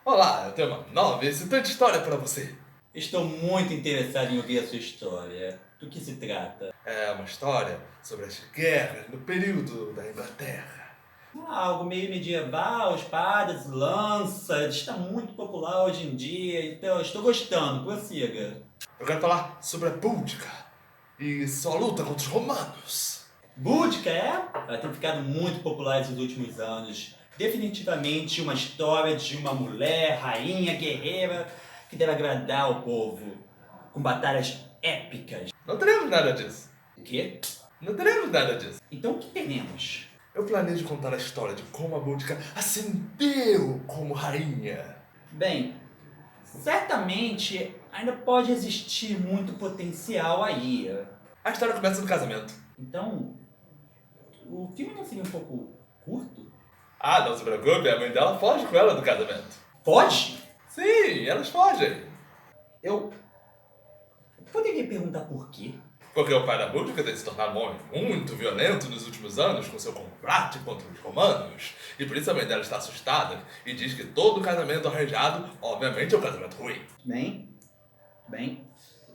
Olá, eu tenho uma nova e excitante história para você. Estou muito interessado em ouvir a sua história. Do que se trata? É uma história sobre as guerras no período da Inglaterra. Algo meio medieval, espadas, lanças. Está muito popular hoje em dia, então estou gostando. Prossiga. Eu quero falar sobre a Búdica e sua luta contra os romanos. Búdica, é? Ela tem ficado muito popular esses últimos anos. Definitivamente uma história de uma mulher, rainha, guerreira, que deve agradar o povo. Com batalhas épicas. Não teremos nada disso. O quê? Não teremos nada disso. Então o que teremos? Eu planejo contar a história de como a Búdica ascendeu como rainha. Bem, certamente ainda pode existir muito potencial aí. A história começa no casamento. Então, o filme não seria um pouco curto? Ah, não se preocupe, a mãe dela foge com ela do casamento. Pode? Sim, elas fogem. Eu poderia perguntar por quê? Porque o pai da Búdica tem se tornado um homem muito violento nos últimos anos com seu combate contra os romanos. E por isso a mãe dela está assustada e diz que todo casamento arranjado, obviamente, é um casamento ruim. Bem,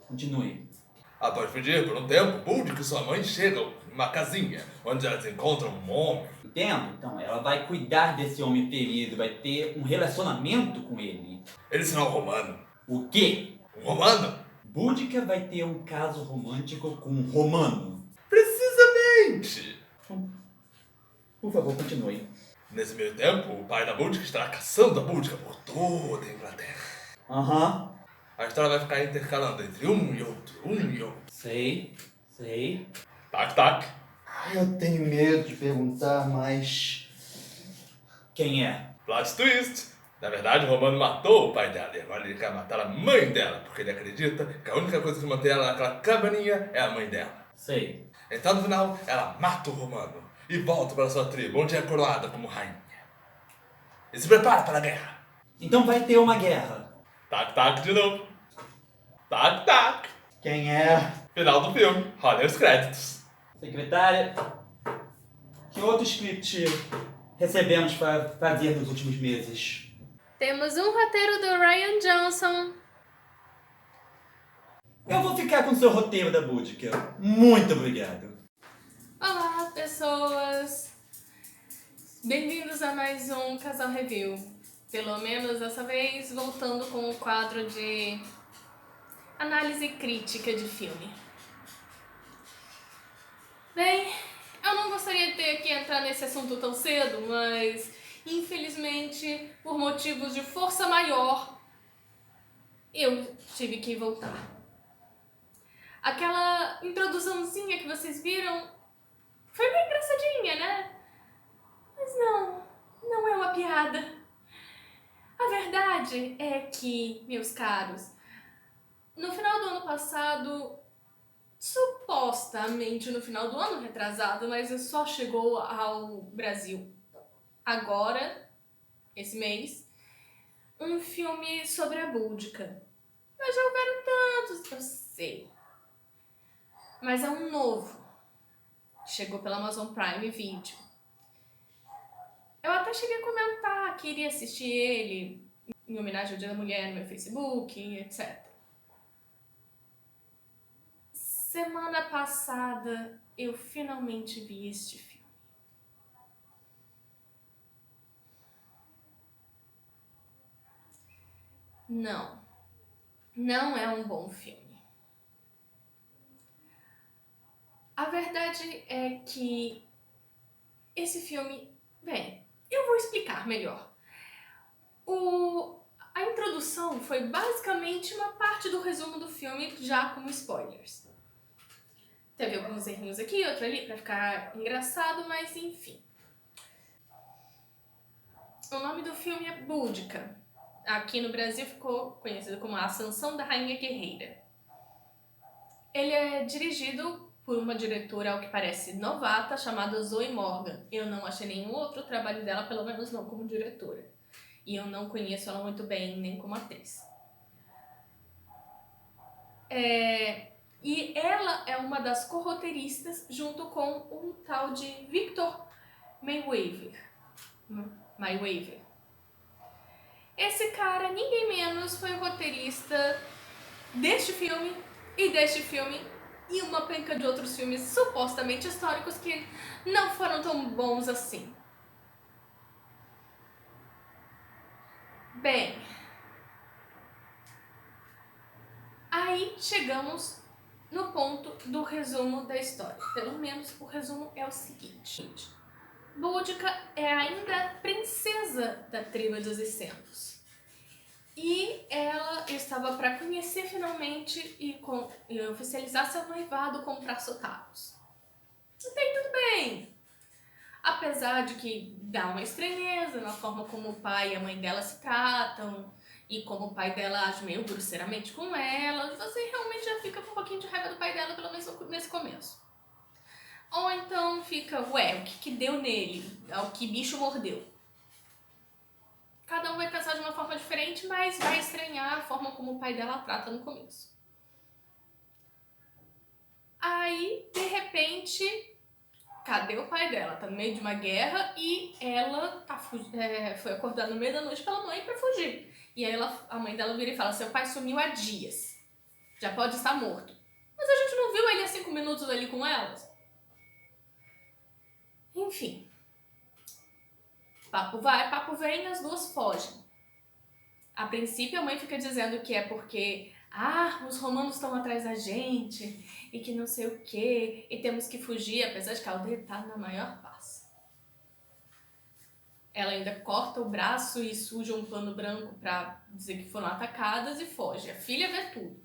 continue. Após fugir por um tempo, Búdica e sua mãe chegam em uma casinha, onde elas encontram um homem. Entendo? Então, ela vai cuidar desse homem ferido, vai ter um relacionamento com ele. Ele será um romano. O quê? Um romano? Búdica vai ter um caso romântico com um romano. Precisamente! Por favor, continue. Nesse meio tempo, o pai da Búdica estará caçando a Búdica por toda a Inglaterra. Aham. A história vai ficar intercalando entre um e outro, um e outro. Sei. Tac, tac. Eu tenho medo de perguntar, mas... Quem é? Plot twist. Na verdade, o Romano matou o pai dela e agora ele quer matar a mãe dela, porque ele acredita que a única coisa que mantém ela naquela cabaninha é a mãe dela. Sei. Então, no final, ela mata o Romano e volta para sua tribo, onde é coroada como rainha. E se prepara para a guerra. Então vai ter uma guerra. Tac, tac de novo. Tac, tac. Quem é? Final do filme. Roda os créditos. Secretária, que outro script recebemos para fazer nos últimos meses? Temos um roteiro do Ryan Johnson. Eu vou ficar com o seu roteiro da Búdica. Muito obrigado. Olá, pessoas! Bem-vindos a mais um Casal Review. Pelo menos dessa vez voltando com o quadro de análise crítica de filme. Bem, eu não gostaria de ter que entrar nesse assunto tão cedo, mas infelizmente, por motivos de força maior, eu tive que voltar. Aquela introduçãozinha que vocês viram foi bem engraçadinha, né? Mas não é uma piada. A verdade é que, meus caros, no final do ano passado, supostamente no final do ano retrasado, mas só chegou ao Brasil agora, esse mês, um filme sobre a Búdica. Mas já houveram tantos, eu sei. Mas é um novo. Chegou pela Amazon Prime Video. Eu até cheguei a comentar que iria assistir ele em homenagem ao Dia da Mulher no meu Facebook, etc. Semana passada eu finalmente vi este filme. Não é um bom filme. A verdade é que esse filme... Bem, eu vou explicar melhor. A introdução foi basicamente uma parte do resumo do filme, já como spoilers. Teve alguns errinhos aqui, outro ali, pra ficar engraçado, mas enfim. O nome do filme é Búdica. Aqui no Brasil ficou conhecido como A Ascensão da Rainha Guerreira. Ele é dirigido por uma diretora, ao que parece, novata, chamada Zoe Morgan. Eu não achei nenhum outro trabalho dela, pelo menos não como diretora. E eu não conheço ela muito bem, nem como atriz. E ela é uma das co-roteiristas, junto com um tal de Victor Mayweather. Esse cara anos foi o roteirista deste filme e uma penca de outros filmes supostamente históricos que não foram tão bons assim. Bem, aí chegamos no ponto do resumo da história. Pelo menos o resumo é o seguinte. Boudica é ainda princesa da tribo dos Essenos. E ela estava para conhecer finalmente e oficializar seu noivado com Praçotaros. Até tudo bem. Apesar de que dá uma estranheza na forma como o pai e a mãe dela se tratam, e como o pai dela age meio grosseiramente com ela, você realmente já fica com um pouquinho de raiva do pai dela, pelo menos nesse começo. Ou então fica, ué, o que deu nele? O que bicho mordeu? Cada um vai pensar de uma forma diferente, mas vai estranhar a forma como o pai dela trata no começo. Aí, de repente, cadê o pai dela? Tá no meio de uma guerra e ela foi acordada no meio da noite pela mãe pra fugir. E aí a mãe dela vira e fala, seu pai sumiu há dias. Já pode estar morto. Mas a gente não viu ele há 5 minutos ali com elas? Enfim. Papo vai, papo vem, as duas fogem. A princípio a mãe fica dizendo que é porque os romanos estão atrás da gente e que não sei o que, e temos que fugir, apesar de que a aldeia tá na maior paz. Ela ainda corta o braço e suja um pano branco pra dizer que foram atacadas e foge. A filha vê tudo.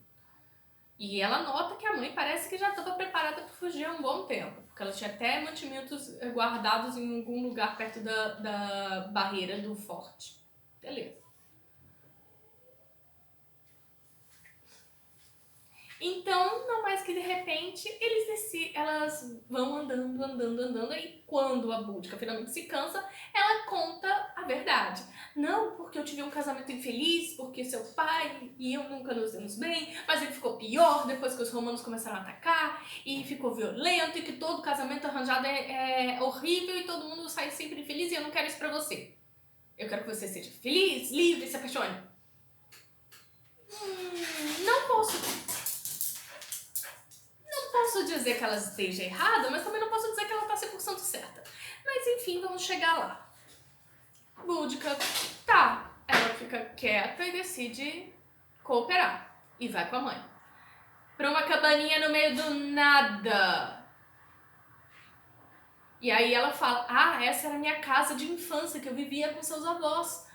E ela nota que a mãe parece que já estava preparada para fugir há um bom tempo, porque ela tinha até mantimentos guardados em algum lugar perto da barreira do forte. Beleza. Então, não mais que de repente, elas vão andando, e quando a Boudica finalmente se cansa, ela conta a verdade. Não, porque eu tive um casamento infeliz, porque seu pai e eu nunca nos demos bem, mas ele ficou pior depois que os romanos começaram a atacar, e ficou violento, e que todo casamento arranjado é horrível, e todo mundo sai sempre infeliz, e eu não quero isso pra você. Eu quero que você seja feliz, livre, se apaixone. Não posso dizer que ela esteja errada, mas também não posso dizer que ela está 100% certa. Mas enfim, vamos chegar lá. Boudica, ela fica quieta e decide cooperar. E vai com a mãe. Pra uma cabaninha no meio do nada. E aí ela fala, essa era a minha casa de infância, que eu vivia com seus avós.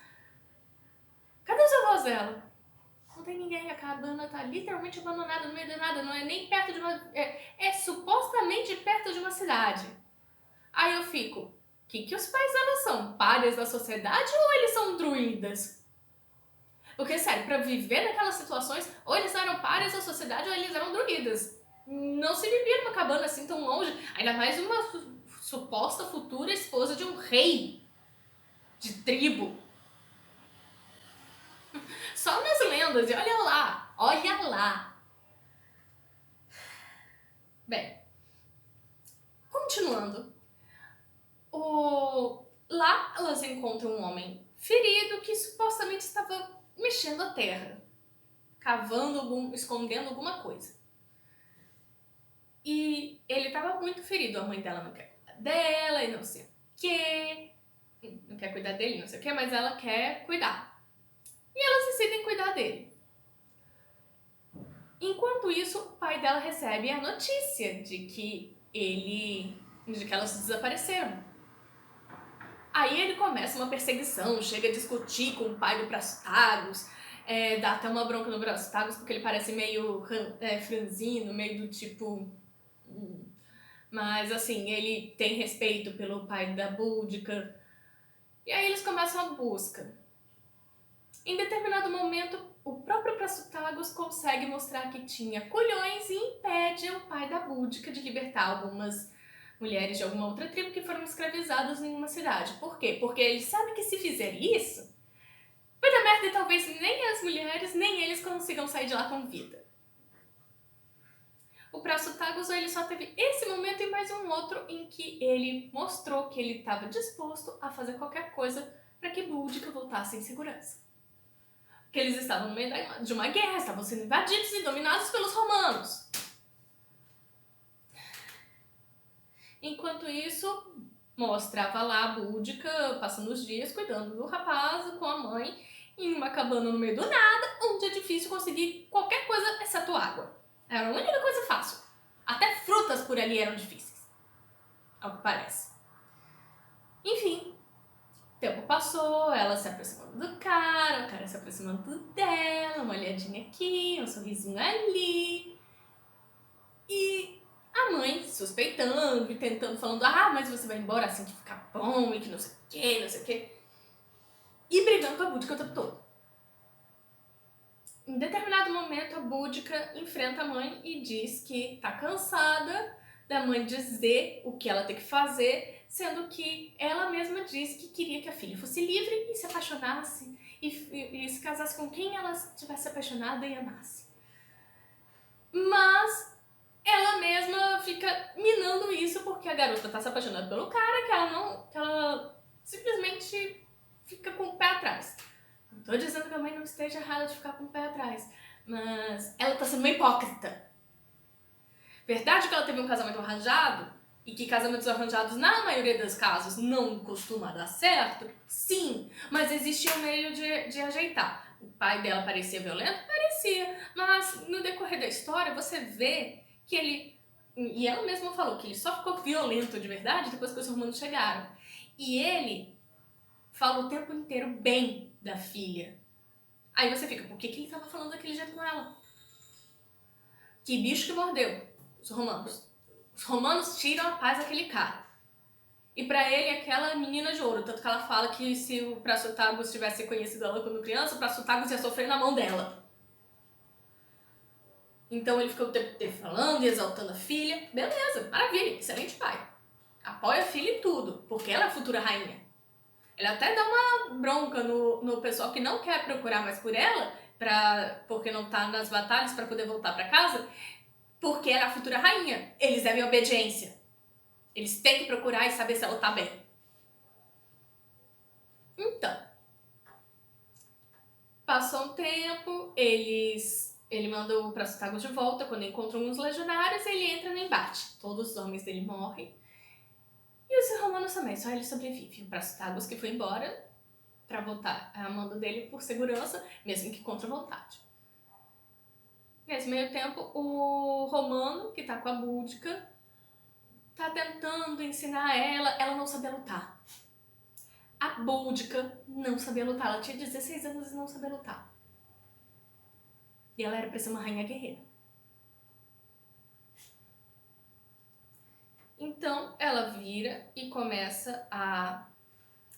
Cadê os avós dela? Não tem ninguém, a cabana tá literalmente abandonada no meio do nada, não é nem perto de uma... É supostamente perto de uma cidade. Aí eu fico, o que os pais dela são? Párias da sociedade ou eles são druidas? Porque, sério, pra viver naquelas situações, ou eles eram párias da sociedade ou eles eram druidas. Não se vivia numa cabana assim tão longe, ainda mais uma suposta futura esposa de um rei de tribo. Só nas lendas, e olha lá. Bem, continuando. Lá elas encontram um homem ferido que supostamente estava mexendo a terra, cavando, escondendo alguma coisa. E ele estava muito ferido, a mãe dela não quer cuidar dela e não sei o quê. Não quer cuidar dele, não sei o quê, mas ela quer cuidar. E elas decidem cuidar dele. Enquanto isso, o pai dela recebe a notícia de que elas desapareceram. Aí ele começa uma perseguição, chega a discutir com o pai do Praçotagus, dá até uma bronca no Praçotagus porque ele parece meio franzino, meio do tipo... Mas assim, ele tem respeito pelo pai da Boudica. E aí eles começam a busca. Em determinado momento, o próprio Praçotagus consegue mostrar que tinha culhões e impede o pai da Boudica de libertar algumas mulheres de alguma outra tribo que foram escravizadas em uma cidade. Por quê? Porque ele sabe que se fizer isso, vai dar merda e talvez nem as mulheres, nem eles consigam sair de lá com vida. O Praçotagus, ele só teve esse momento e mais um outro em que ele mostrou que ele estava disposto a fazer qualquer coisa para que Boudica voltasse em segurança. que eles estavam no meio de uma guerra, estavam sendo invadidos e dominados pelos romanos. Enquanto isso, mostrava lá a Búdica passando os dias cuidando do rapaz com a mãe em uma cabana no meio do nada, onde é difícil conseguir qualquer coisa exceto água. Era a única coisa fácil. Até frutas por ali eram difíceis, ao que parece. Enfim, o tempo passou, ela se aproximando do cara, o cara se aproximando dela, uma olhadinha aqui, um sorrisinho ali. E a mãe suspeitando e tentando, falando, mas você vai embora assim que ficar bom e que não sei o que, não sei o que. E brigando com a Búdica o tempo todo. Em determinado momento, a Búdica enfrenta a mãe e diz que tá cansada da mãe dizer o que ela tem que fazer, sendo que ela mesma disse que queria que a filha fosse livre e se apaixonasse e se casasse com quem ela tivesse apaixonada e amasse. Mas ela mesma fica minando isso porque a garota tá se apaixonando pelo cara, que ela simplesmente fica com o pé atrás. Não tô dizendo que a mãe não esteja errada de ficar com o pé atrás, mas ela tá sendo uma hipócrita. Verdade que ela teve um casamento arranjado e que casamentos arranjados, na maioria dos casos, não costuma dar certo? Sim, mas existia um meio de ajeitar. O pai dela parecia violento? Parecia, mas no decorrer da história você vê que ele... E ela mesma falou que ele só ficou violento de verdade depois que os romanos chegaram. E ele fala o tempo inteiro bem da filha. Aí você fica, por que ele tava falando daquele jeito com ela? Que bicho que mordeu os romanos. Os romanos tiram a paz daquele cara. E pra ele, aquela menina de ouro. Tanto que ela fala que se o Praxotágoras tivesse conhecido ela quando criança, o Praxotágoras ia sofrer na mão dela. Então ele ficou o tempo inteiro falando e exaltando a filha. Beleza, maravilha, excelente pai. Apoia a filha em tudo, porque ela é a futura rainha. Ele até dá uma bronca no pessoal que não quer procurar mais por ela, porque não tá nas batalhas pra poder voltar pra casa, porque ela é a futura rainha. Eles devem obediência. Eles têm que procurar e saber se ela tá bem. Então, passou um tempo, ele manda o Praxotágoras de volta. Quando encontram uns legionários, ele entra no embate. Todos os homens dele morrem. E os romanos também, só ele sobrevive. O Praxotágoras que foi embora pra voltar a mando dele por segurança, mesmo que contra a vontade. Nesse meio tempo, o romano, que tá com a Búdica, tá tentando ensinar ela não sabia lutar. A Búdica não sabia lutar, ela tinha 16 anos e não sabia lutar. E ela era pra ser uma rainha guerreira. Então, ela vira e começa a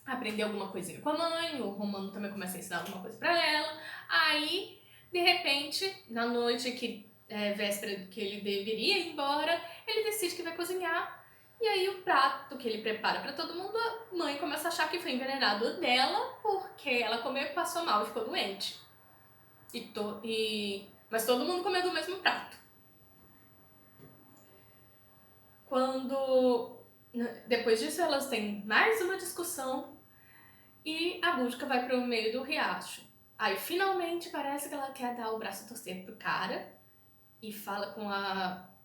aprender alguma coisinha com a mãe, o romano também começa a ensinar alguma coisa pra ela. Aí, de repente, na noite que é véspera que ele deveria ir embora, ele decide que vai cozinhar. E aí o prato que ele prepara pra todo mundo, a mãe começa a achar que foi envenenado dela, porque ela comeu e passou mal e ficou doente. Mas todo mundo comeu do mesmo prato. Depois disso, elas têm mais uma discussão e a Búdica vai pro meio do riacho. Aí, finalmente, parece que ela quer dar o braço a torcer pro cara e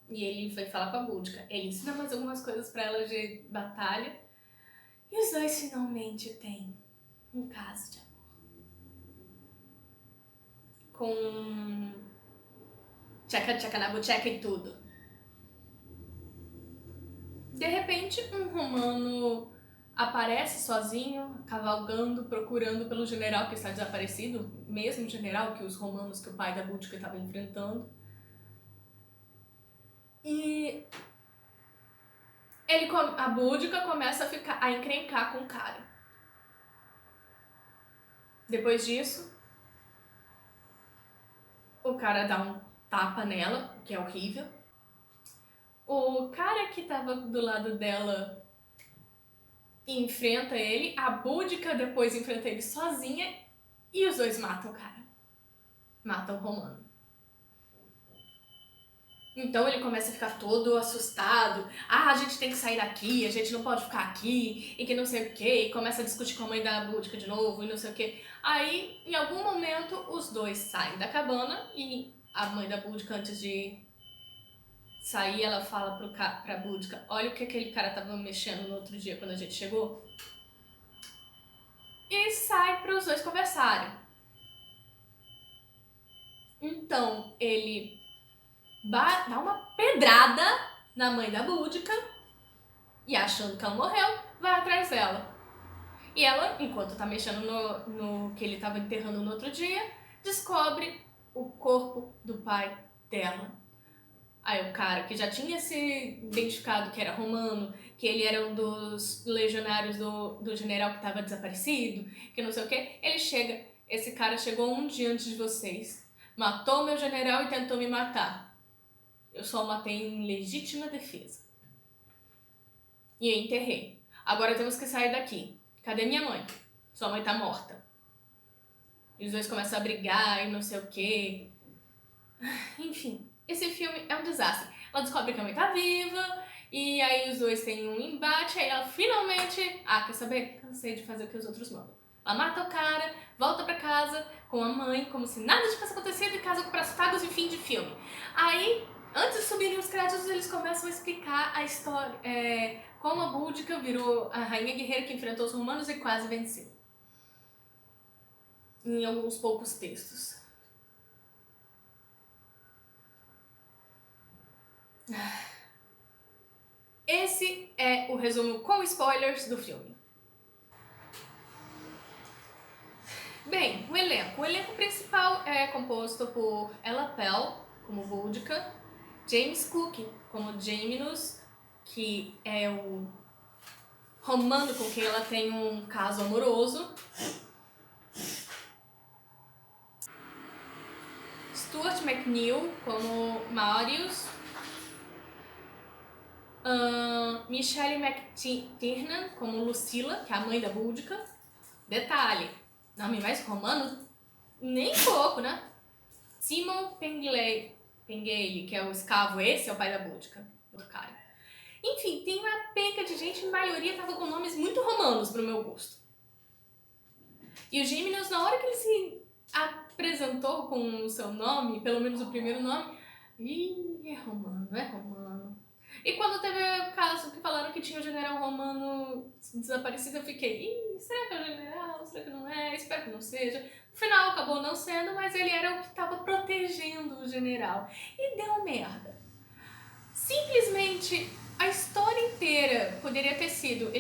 e ele vai falar com a Búdica. Ele ensina mais algumas coisas pra ela de batalha e os dois finalmente têm um caso de amor. Com tchaca-tchaca na bucheca e tudo. De repente, um romano aparece sozinho, cavalgando, procurando pelo general que está desaparecido, mesmo general que os romanos que o pai da Búdica estava enfrentando. E a Búdica começa a encrencar com o cara. Depois disso, o cara dá um tapa nela, que é horrível. O cara que tava do lado dela enfrenta ele, a Búdica depois enfrenta ele sozinha e os dois matam o cara. Matam o romano. Então ele começa a ficar todo assustado. Ah, a gente tem que sair daqui, a gente não pode ficar aqui, e que não sei o quê. E começa a discutir com a mãe da Búdica de novo, e não sei o quê. Aí, em algum momento, os dois saem da cabana e a mãe da Búdica, antes de sair, ela fala pra Búdica: olha o que aquele cara tava mexendo no outro dia quando a gente chegou. E sai para os dois conversarem. Então ele dá uma pedrada na mãe da Búdica e, achando que ela morreu, vai atrás dela. E ela, enquanto tá mexendo no que ele tava enterrando no outro dia, descobre o corpo do pai dela. Aí o cara, que já tinha se identificado que era romano, que ele era um dos legionários do general que estava desaparecido, que não sei o que, ele chega, esse cara chegou um dia antes de vocês, matou meu general e tentou me matar. Eu só o matei em legítima defesa. E eu enterrei. Agora temos que sair daqui. Cadê minha mãe? Sua mãe tá morta. E os dois começam a brigar e não sei o que. Enfim, esse filme é um desastre. Ela descobre que a mãe tá viva, e aí os dois têm um embate, aí ela finalmente... Ah, quer saber? Cansei de fazer o que os outros mandam. Ela mata o cara, volta pra casa com a mãe, como se nada tivesse acontecido, e casa com o Praçotágoras e fim de filme. Aí, antes de subirem os créditos, eles começam a explicar a história, como a Búdica virou a rainha guerreira que enfrentou os romanos e quase venceu. Em alguns poucos textos. Esse é o resumo com spoilers do filme. Bem, o elenco. O elenco principal é composto por Ella Pell, como Boudica, James Cook, como Geminus, que é o romano com quem ela tem um caso amoroso, Stuart McNeill, como Marius, Michelle McTiernan, como Lucilla, que é a mãe da Boudica. Detalhe, nome mais romano? Nem pouco, né? Simon Pengele, que é o escravo, esse é o pai da Boudica, do cara. Enfim, tem uma penca de gente, a maioria tava com nomes muito romanos pro meu gosto. E o Gêmeos, na hora que ele se apresentou com o seu nome, pelo menos o primeiro nome, é romano, é romano. E quando teve o caso que falaram que tinha o general romano desaparecido, eu fiquei, será que é o general? Será que não é? Espero que não seja. No final acabou não sendo, mas ele era o que estava protegendo o general. E deu merda. Simplesmente a história inteira poderia ter sido,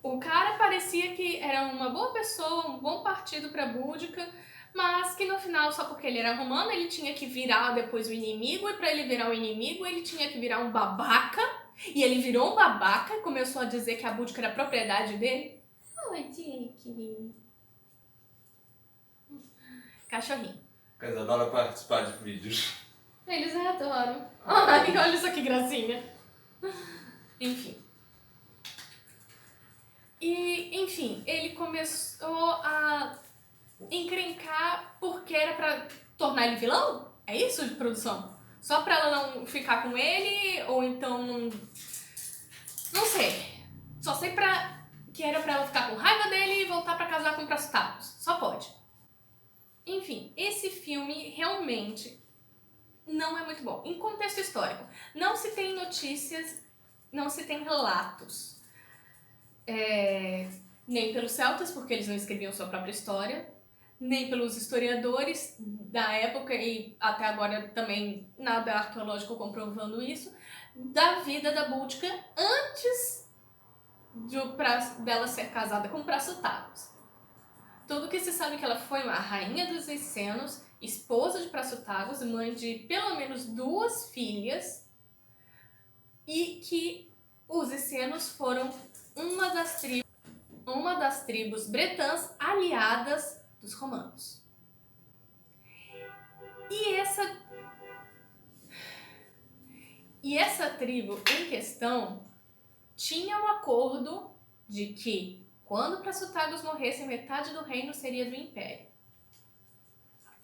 o cara parecia que era uma boa pessoa, um bom partido pra Búdica, mas que no final, só porque ele era romano, ele tinha que virar depois o inimigo, e pra ele virar o inimigo, ele tinha que virar um babaca, e ele virou um babaca e começou a dizer que a Búdica era propriedade dele. Oi, Dick. Cachorrinho. Mas adora participar de vídeos. Eles adoram. Ai, olha só que gracinha. Enfim. E, enfim, ele começou a encrencar porque era pra tornar ele vilão? É isso de produção? Só pra ela não ficar com ele, ou então não sei. Só sei que era pra ela ficar com raiva dele e voltar pra casar com o Praçotágoras. Só pode. Enfim, esse filme realmente não é muito bom. Em contexto histórico, não se tem notícias, não se tem relatos. Nem pelos celtas, porque eles não escreviam sua própria história, nem pelos historiadores da época, e até agora também nada arqueológico comprovando isso, da vida da Búdica antes dela ser casada com Praçotágoras. Tudo que se sabe é que ela foi uma rainha dos Essenos, esposa de Praçotágoras, mãe de pelo menos 2 filhas, e que os Essenos foram uma das tribos bretãs aliadas dos romanos. E essa tribo em questão tinha um acordo de que quando Praçotágoras morresse, metade do reino seria do Império.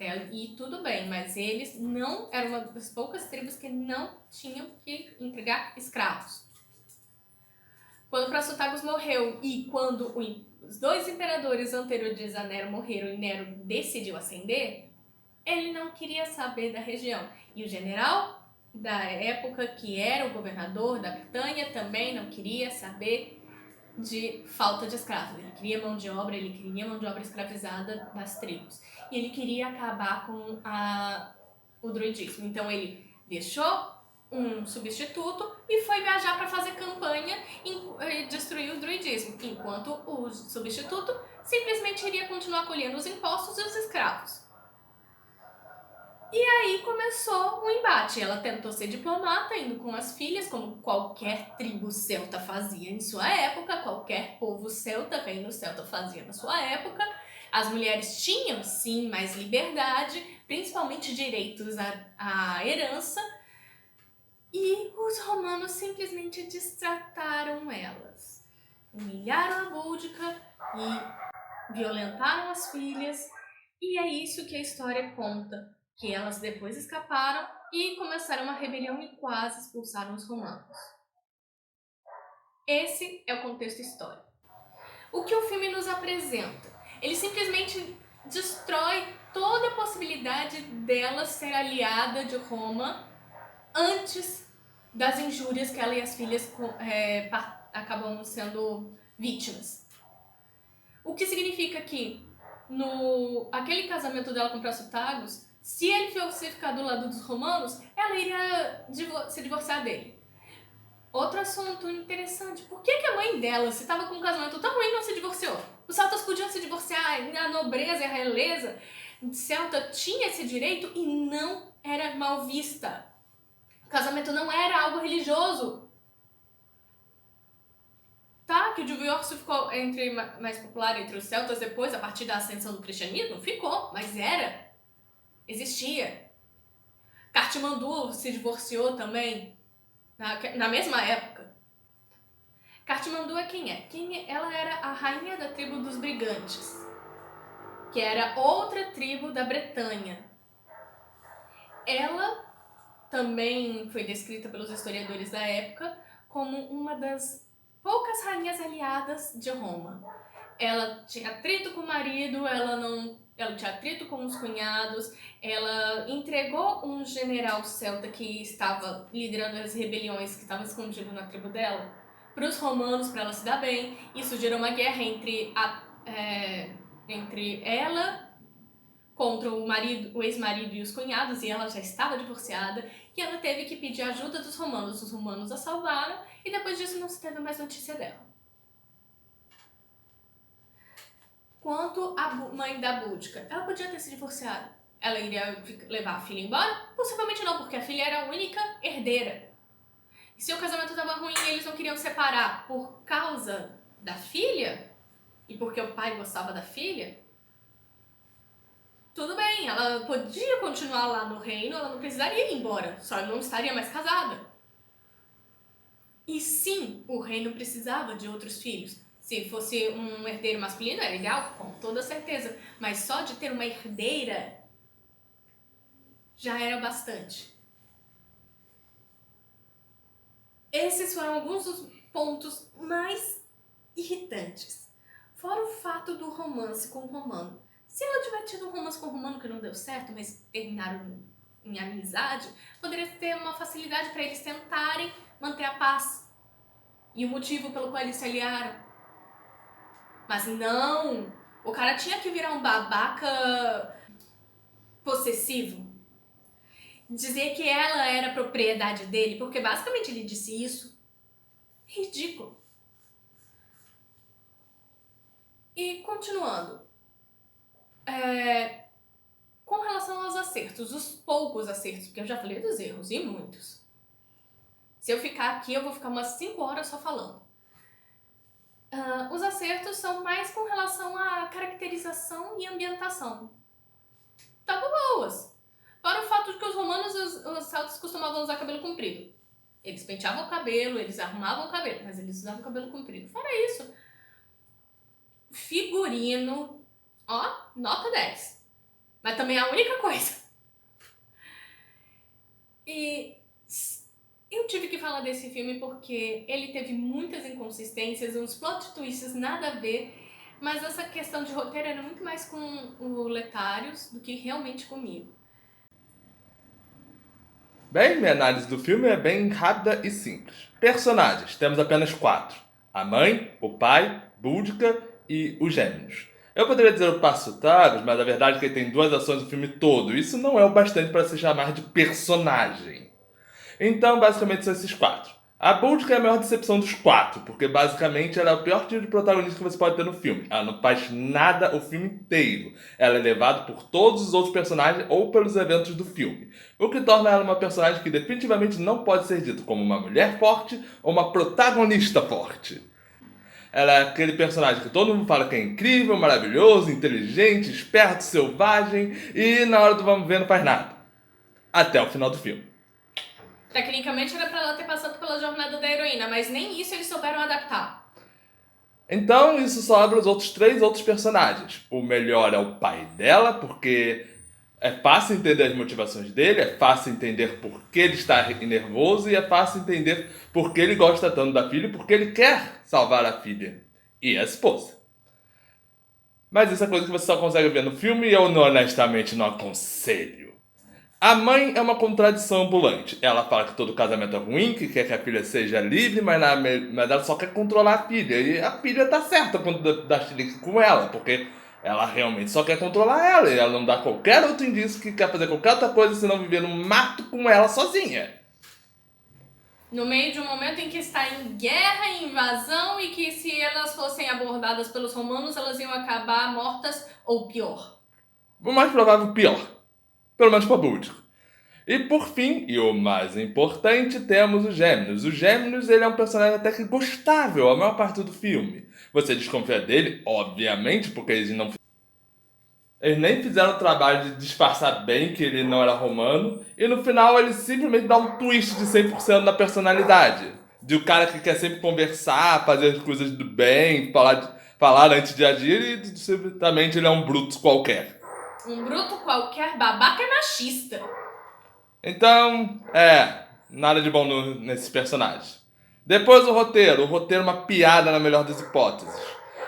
Até aí tudo bem, mas eles não eram uma das poucas tribos que não tinham que entregar escravos. Quando Prasutagus morreu e quando os dois imperadores anteriores a Nero morreram e Nero decidiu ascender, ele não queria saber da região. E o general da época, que era o governador da Bretanha, também não queria saber de falta de escravos. Ele queria mão de obra escravizada das tribos. E ele queria acabar com o druidismo. Então ele deixou um substituto e foi viajar para fazer campanha e destruir o druidismo, enquanto o substituto simplesmente iria continuar colhendo os impostos e os escravos. E aí começou o embate. Ela tentou ser diplomata, indo com as filhas, como qualquer tribo celta fazia em sua época, qualquer povo celta, reino celta, fazia na sua época. As mulheres tinham, sim, mais liberdade, principalmente direitos à herança, e os romanos simplesmente destrataram elas. Humilharam a Búdica e violentaram as filhas, e é isso que a história conta. Que elas depois escaparam e começaram uma rebelião e quase expulsaram os romanos. Esse é o contexto histórico. O que o filme nos apresenta? Ele simplesmente destrói toda a possibilidade dela ser aliada de Roma antes das injúrias que ela e as filhas acabam sendo vítimas. O que significa que aquele casamento dela com Prasutagus, se ele fosse ficar do lado dos romanos, ela iria se divorciar dele. Outro assunto interessante, por que a mãe dela, se estava com um casamento tão ruim, não se divorciou? Os celtas podiam se divorciar, a nobreza e a realeza celta tinha esse direito e não era mal vista. O casamento não era algo religioso. Tá, que o divórcio ficou mais popular entre os celtas depois, a partir da ascensão do cristianismo? Ficou, mas existia. Cartimandu se divorciou também, na mesma época. Cartimandu é quem é? Ela era a rainha da tribo dos Brigantes, que era outra tribo da Bretanha. Ela também foi descrita pelos historiadores da época como uma das poucas rainhas aliadas de Roma. Ela tinha atrito com o marido, ela tinha atrito com os cunhados, ela entregou um general celta que estava liderando as rebeliões que estavam escondido na tribo dela para os romanos, para ela se dar bem. Isso gerou uma guerra entre ela contra o ex-marido e os cunhados, e ela já estava divorciada, e ela teve que pedir ajuda dos romanos. Os romanos a salvaram, e depois disso não se teve mais notícia dela. Quanto à mãe da Búdica, ela podia ter se divorciado. Ela iria levar a filha embora? Possivelmente não, porque a filha era a única herdeira. E se o casamento estava ruim e eles não queriam separar por causa da filha, e porque o pai gostava da filha, tudo bem, ela podia continuar lá no reino, ela não precisaria ir embora, só não estaria mais casada. E sim, o reino precisava de outros filhos. Se fosse um herdeiro masculino, era ideal, com toda certeza. Mas só de ter uma herdeira já era bastante. Esses foram alguns dos pontos mais irritantes. Fora o fato do romance com o romano. Se ela tiver tido um romance com o romano que não deu certo, mas terminaram em amizade, poderia ter uma facilidade para eles tentarem manter a paz. E o motivo pelo qual eles se aliaram. Mas não! O cara tinha que virar um babaca possessivo. Dizer que ela era propriedade dele, porque basicamente ele disse isso. Ridículo. E continuando. Com relação aos acertos, os poucos acertos, porque eu já falei dos erros, e muitos. Se eu ficar aqui, eu vou ficar umas 5 horas só falando. Os acertos são mais com relação à caracterização e ambientação. Estavam boas. Fora o fato de que os romanos e os celtas costumavam usar cabelo comprido. Eles penteavam o cabelo, eles arrumavam o cabelo, mas eles usavam cabelo comprido. Fora isso, figurino, ó, nota 10. Mas também é a única coisa. E eu tive que falar desse filme porque ele teve muitas inconsistências, uns plot twists nada a ver, mas essa questão de roteiro era muito mais com o Letários do que realmente comigo. Bem, minha análise do filme é bem rápida e simples. Personagens, temos apenas 4. A mãe, o pai, Boudica e os gêmeos. Eu poderia dizer o Passo-Tagos, mas a verdade é que ele tem 2 ações no filme todo. Isso não é o bastante para se chamar de personagem. Então, basicamente, são esses 4. A Boudica é a maior decepção dos 4, porque basicamente ela é o pior tipo de protagonista que você pode ter no filme. Ela não faz nada o filme inteiro. Ela é levada por todos os outros personagens ou pelos eventos do filme. O que torna ela uma personagem que definitivamente não pode ser dito como uma mulher forte ou uma protagonista forte. Ela é aquele personagem que todo mundo fala que é incrível, maravilhoso, inteligente, esperto, selvagem e na hora do vamos ver não faz nada. Até o final do filme. Tecnicamente era pra ela ter passado pela jornada da heroína, mas nem isso eles souberam adaptar. Então isso sobra os outros 3 outros personagens. O melhor é o pai dela, porque é fácil entender as motivações dele, é fácil entender por que ele está nervoso e é fácil entender por que ele gosta tanto da filha e por que ele quer salvar a filha e a esposa. Mas isso é coisa que você só consegue ver no filme e eu honestamente não aconselho. A mãe é uma contradição ambulante. Ela fala que todo casamento é ruim, que quer que a filha seja livre, mas ela só quer controlar a filha. E a filha tá certa quando dá chilique com ela, porque ela realmente só quer controlar ela. E ela não dá qualquer outro indício que quer fazer qualquer outra coisa senão viver no mato com ela sozinha. No meio de um momento em que está em guerra e invasão e que se elas fossem abordadas pelos romanos, elas iam acabar mortas ou pior. O mais provável, pior. Pelo menos pra Búdico. E por fim, e o mais importante, temos os Gêmeos. Os Gêmeos, ele é um personagem até que gostável a maior parte do filme. Você desconfia dele, obviamente, porque eles nem fizeram o trabalho de disfarçar bem que ele não era romano. E no final ele simplesmente dá um twist de 100% na personalidade. De o cara que quer sempre conversar, fazer as coisas do bem, falar antes de agir e simplesmente ele é um bruto qualquer. Um bruto qualquer, babaca e machista. Então, nada de bom nesses personagens. Depois o roteiro é uma piada na melhor das hipóteses.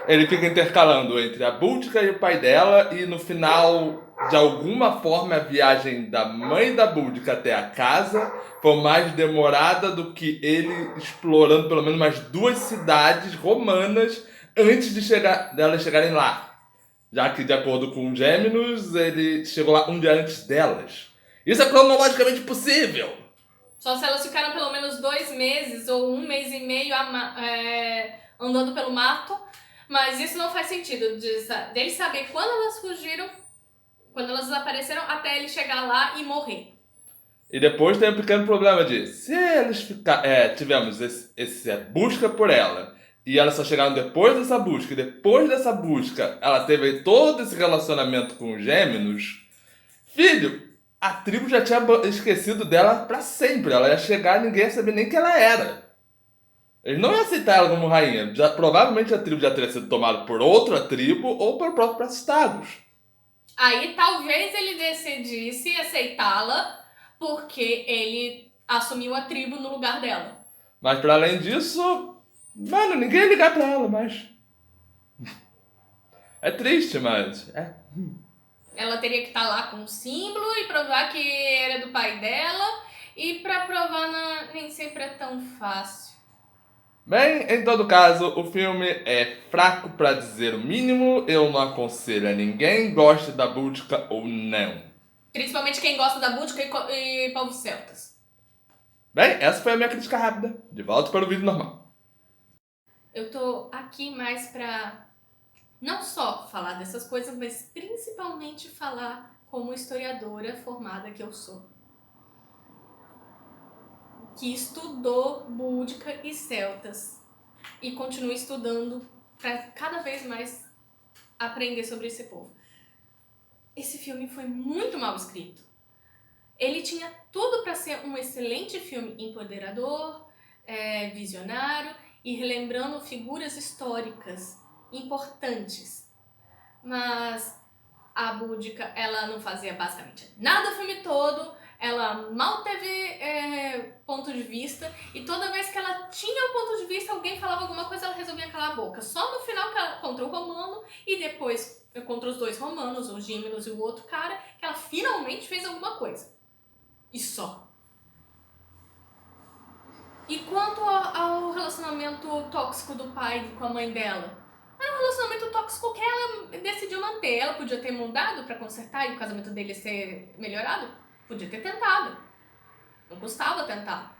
Ele fica intercalando entre a Búdica e o pai dela e no final, de alguma forma, a viagem da mãe da Búdica até a casa foi mais demorada do que ele explorando pelo menos umas 2 cidades romanas antes delas chegarem lá. Já que, de acordo com o Gêmeos, ele chegou lá um dia antes delas. Isso é cronologicamente possível. Só se elas ficaram pelo menos 2 meses ou 1 mês e meio andando pelo mato. Mas isso não faz sentido dele saber quando elas fugiram, quando elas desapareceram, até ele chegar lá e morrer. E depois tem um pequeno problema de se eles tivemos essa busca por ela e elas só chegaram depois dessa busca, e depois dessa busca ela teve todo esse relacionamento com os Gêmeos, filho, a tribo já tinha esquecido dela pra sempre. Ela ia chegar e ninguém ia saber nem quem ela era. Eles não iam aceitar ela como rainha. Provavelmente a tribo já teria sido tomada por outra tribo ou pelo próprio Praçotagus. Aí talvez ele decidisse aceitá-la porque ele assumiu a tribo no lugar dela. Mas para além disso, mano, ninguém ia ligar pra ela, mas... É triste, mas... Ela teria que estar lá com um símbolo e provar que era do pai dela. E pra provar nem sempre é tão fácil. Bem, em todo caso, o filme é fraco pra dizer o mínimo. Eu não aconselho a ninguém, goste da Búdica ou não. Principalmente quem gosta da Búdica e povos celtas. Bem, essa foi a minha crítica rápida. De volta para o vídeo normal. Eu tô aqui mais pra não só falar dessas coisas, mas principalmente falar como historiadora formada que eu sou. Que estudou Búdica e celtas e continua estudando para cada vez mais aprender sobre esse povo. Esse filme foi muito mal escrito. Ele tinha tudo para ser um excelente filme empoderador, visionário e relembrando figuras históricas importantes. Mas a Boudica, ela não fazia basicamente nada o filme todo, ela mal teve ponto de vista, e toda vez que ela tinha um ponto de vista, alguém falava alguma coisa, ela resolvia calar a boca. Só no final que ela, contra o Romano, e depois contra os dois romanos, o Gímenos e o outro cara, que ela finalmente fez alguma coisa. E só. E quanto ao relacionamento tóxico do pai com a mãe dela? Era um relacionamento tóxico que ela decidiu manter. Ela podia ter mudado pra consertar e o casamento dele ser melhorado? Podia ter tentado. Não custava tentar.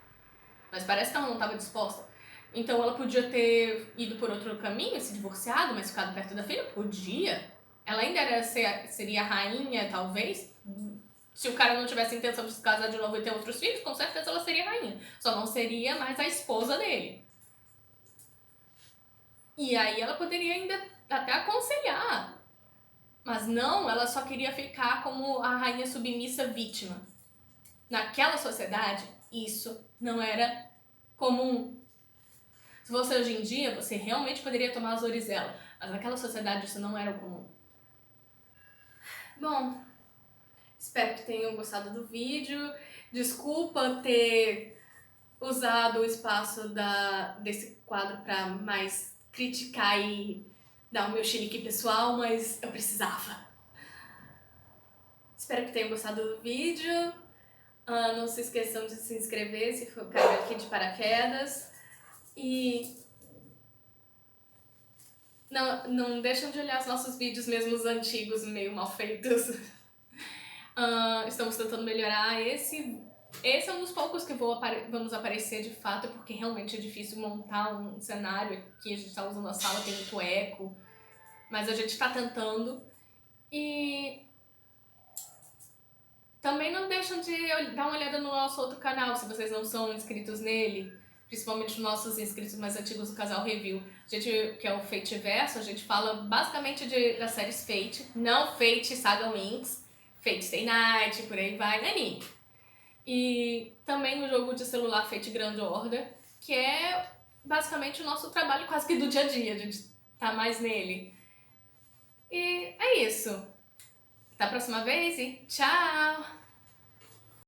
Mas parece que ela não estava disposta. Então ela podia ter ido por outro caminho, se divorciado, mas ficado perto da filha? Podia. Ela ainda seria rainha, talvez. Se o cara não tivesse intenção de se casar de novo e ter outros filhos, com certeza ela seria rainha. Só não seria mais a esposa dele. E aí ela poderia ainda até aconselhar. Mas não, ela só queria ficar como a rainha submissa vítima. Naquela sociedade, isso não era comum. Se fosse hoje em dia, você realmente poderia tomar as dores dela. Mas naquela sociedade isso não era o comum. Bom, espero que tenham gostado do vídeo. Desculpa ter usado o espaço desse quadro para mais criticar e dar o meu chilique pessoal, mas eu precisava. Espero que tenham gostado do vídeo. Não se esqueçam de se inscrever se for cair aqui de paraquedas. E não deixam de olhar os nossos vídeos, mesmo os antigos, meio mal feitos. Estamos tentando melhorar esse. Esse é um dos poucos que vamos aparecer de fato, porque realmente é difícil montar um cenário aqui. A gente está usando a sala, tem muito eco. Mas a gente está tentando. E também não deixam de dar uma olhada no nosso outro canal, se vocês não são inscritos nele. Principalmente os nossos inscritos mais antigos do Casal Review. A gente, que é o Fateverso, a gente fala basicamente das séries Fate. Não Fate Saga Winx, Fate Stay Night, por aí vai, anime. E também o jogo de celular Fate Grand Order, que é basicamente o nosso trabalho quase que do dia a dia, a gente tá mais nele. E é isso. Até a próxima vez e tchau!